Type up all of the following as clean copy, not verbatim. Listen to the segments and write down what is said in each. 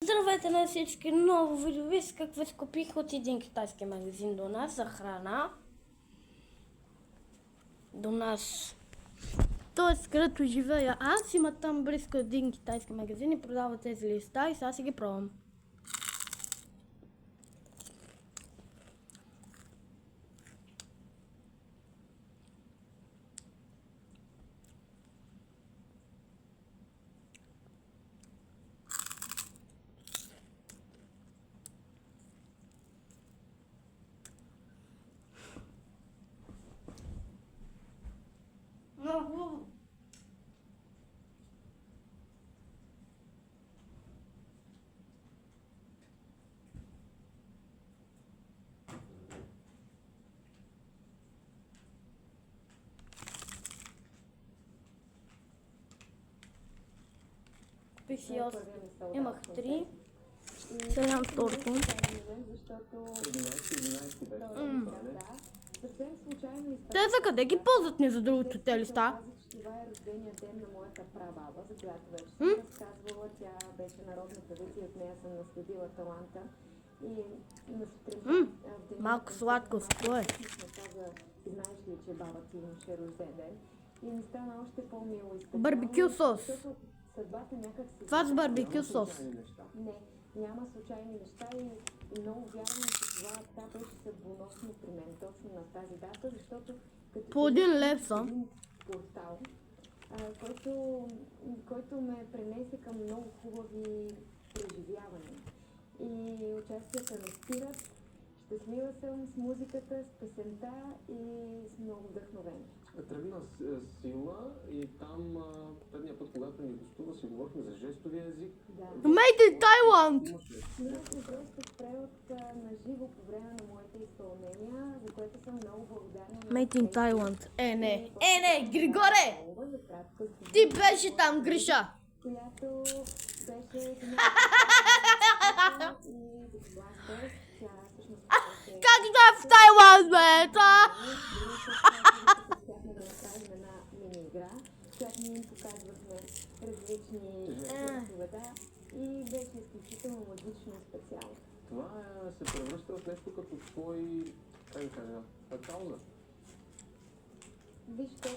Здравейте на всички! Ново видео. Виж какво скупих от един китайски магазин до нас за храна. До нас. Тоест, където живея аз, има там близко един китайски магазин и продава тези листа и сега си ги пробвам. Много. Купих си имах 3. Сега имам второто. Те за къде ги ползват между другото те листа? Това е рождения ден на моята прабаба, за която вече съм разказвала. Тя беше народна певица и от нея съм наследила таланта. И на сутринта Малко сладко, какво е? Знаеш ли, че баба ти имаше рожден ден? И ми стана още по-мило и специално. Барбекю сос. Съдбата някак си... Това с барбекю сос. Не, няма случайни неща и много вярвам, че това беше съдбоносно при мен точно на тази дата, защото по 1 лев са. Портал, който ме пренесе към много хубави преживявания. И участията ме спират, щастлива съм с музиката, с песента и с много вдъхновение. Тръгна Сила и там предния път, когато ни гостува, си говорихме за жестовия език. Да. Made in Thailand! Ние сме просто превод на живо по време на моите изпълнения, за което съм много благодарна. Made in Thailand. Не, Григоре! Ти беше там, Гриша! Която беше Как да е в Тайланд, бе? Една мини-игра, която ние им показвахме различни жестове, и беше изключително магично и специално. Това се превръща в нещо като твой, как да кажа, кауза. Вижте,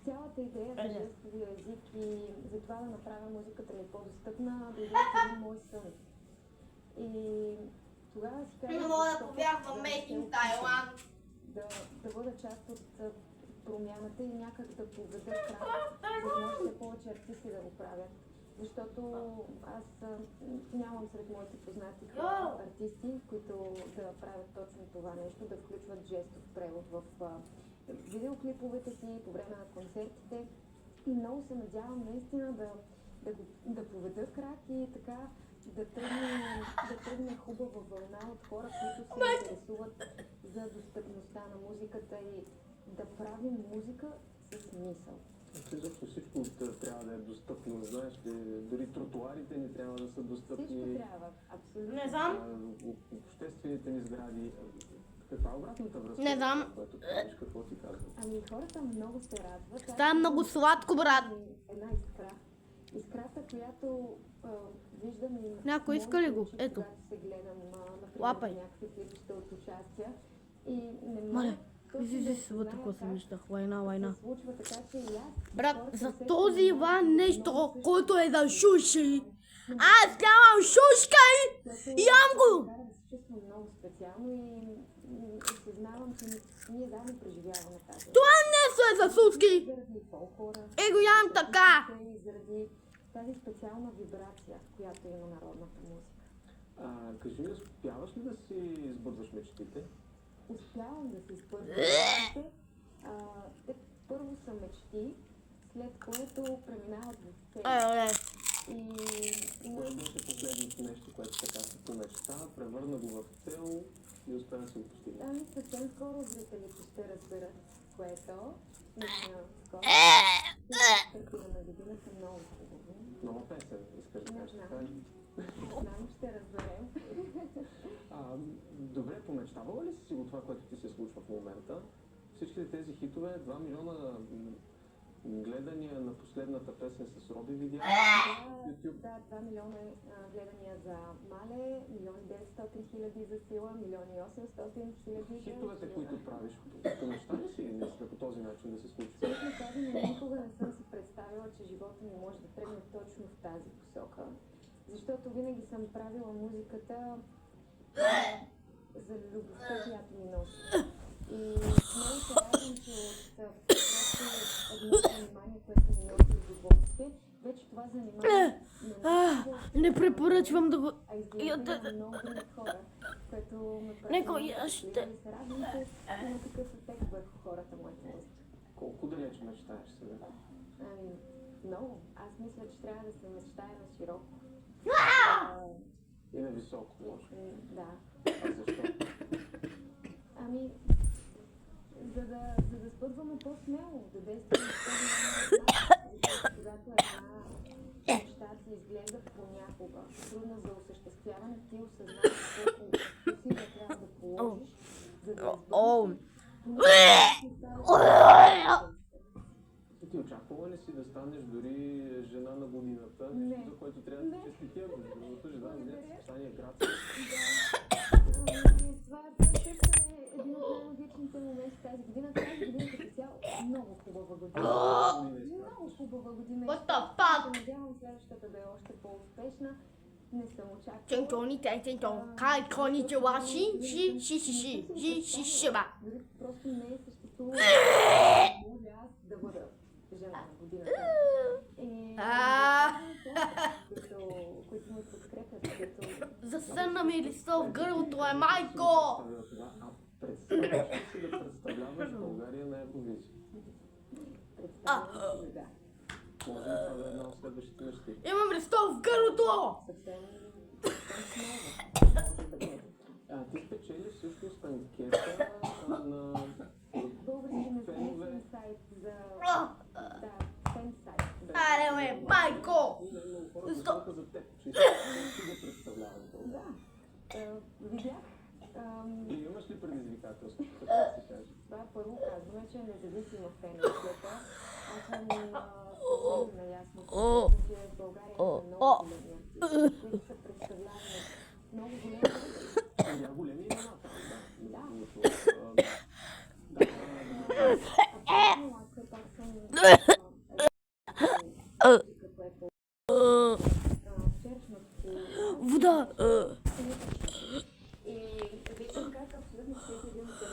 цялата идея за жестовия език и за това да направя музиката ми по-достъпна, дойде от един мой сън. И тогава си казах... Не мога да повярвам Made in Thailand. Да бъда част от промяната и някак да поведа крак, за да може все повече артисти да го правят. Защото аз нямам сред моите познати артисти, които да правят точно това нещо, да включват жестов превод в видеоклиповете си, по време на концертите. И много се надявам наистина да поведа крак и така да тръгне хубава вълна от хора, които се интересуват за достъпността на музиката и да правим музика с мисъл. Защото всичко трябва да е достъпно, знаеш ли, дори тротуарите ни трябва да са достъпни. Всичко трябва, абсолютно. Не знам. Обществените ни сгради. Каква е обратната връзка? Не знам. Което правиш, какво ти казвам? Ами хората много се радват. Става много сладко, брат. Една искра. Искрата, която виждам и Някой иска ли го? Ето. когато се гледам, Лапай. например, някакви клипчета от участия. И не Мале, мога точно излизай да си вътре, осъзная какво се как виждах. Война. се случва така, че и аз... Брат, хората за усещат този Иван много нещо, също. който е за шуши. Аз нямам шушка и ям го! Кара да се чувствам много специално и осъзнавам, че ние заедно преживяваме тази. Това нещо е за суски. Заради фолклора. Го ям така. И заради тази специална вибрация, която има народната музика. Кажи ми, успяваш ли да си избързваш мечтите? Успявам да се изпълня мечтите. Те първо са мечти, след което преминават в цели. И Кое беше последното нещо, което така си помечта, превърна го в цел и успя да си го постигне? Ами съвсем скоро зрителите ще разберат, което скоро. Картина на годината много хубаво. Нова песен, искаш да кажеш така? Знам, ще разберем. Добре, помечтавала ли си го това, което ти се случва в момента? Всичките тези хитове, 2 милиона гледания на последната песен с Роби видях в YouTube. Да, 2 милиона гледания за Мале, 1 900 000 за Сила, 1 800 000 за... Хитовете, които правиш, помеща ли си наистина по този начин да се случи? Честно казано, никога не съм си представила, че живота ми може да тръгне точно в тази посока. Защото винаги съм правила музиката за любовта, която ми носи. И много се радвам, че от просто едно занимание, което ми носи удоволствие, вече това занимание Не препоръчвам да го... изглежда на много други хора, което ме прави Неко, много я щастлива ще... и се радвам, че има такъв ефект върху хората, моята музика. Колко далече мечтаеш сега? Ами, много. Аз мисля, че трябва да се мечтае на широко. И на високо, може. Да. А защо? Ами, за да спътваме по-смело, да действаме по-смело, когато една неща ти изглежда понякога трудна за осъществяване, ти осъзнаваш колко усилия трябва да положиш, за да Ти очаквала ли си да станеш дори жена на годината, нещо, за което трябва да се честитя, между другото, жена на годината, списание град. Това също е един от най-логичните моменти тази година. Тази година като цяло много хубава година. Много хубава година. What the fuck? Се надявам следващата да е още по-успешна. Не съм очаквала. Чентони, тентон, кай, коничева, шиба. Дори просто не е съществувало. Може аз да бъда жена на годината. Които ме подкрепят, които... Засъна ми листа в гърлото, майко! Представяш ли си да представляваш България на Евровизия? Представям си, да. Може ли това да е една от следващите мечти? Имам листа в гърлото! Съвсем Ти спечели всъщност анкета на български независим сайт за... Да, фен сайт. Аре, бе, майко! Много хора знаха за теб, че си да представляваш България. Да. Видях. И имаш ли предизвикателство, какво си кажеш? Това първо казваме, че е независима фен анкета. Аз съм съвсем наясно, че в България има много големи артисти, които са представлявани много големи. Тя големи имена там, да. Абсолютно, аз все пак съм Вода! и виждам как абсолютно всеки един от тях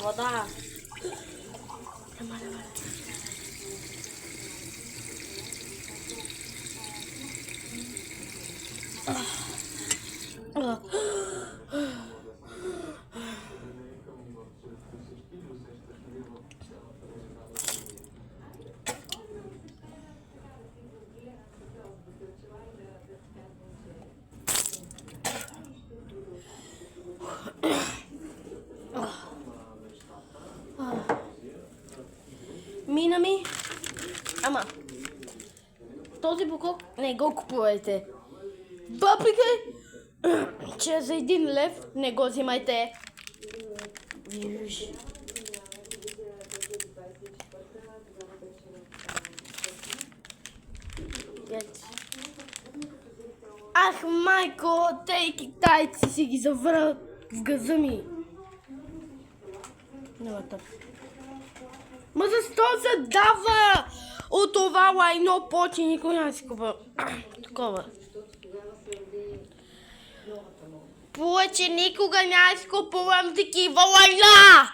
Вода! Мина ми. Ама. Този буклук не го купувайте. Въпреки, че за 1 лев не го взимайте. Виж. Ах, майко, те китайци си ги завърнат в газа ми. Няма тъп. Ма защо се дава от това лайно почи, никой няма си купа такова. Повече никога няма си купувам такива лайна!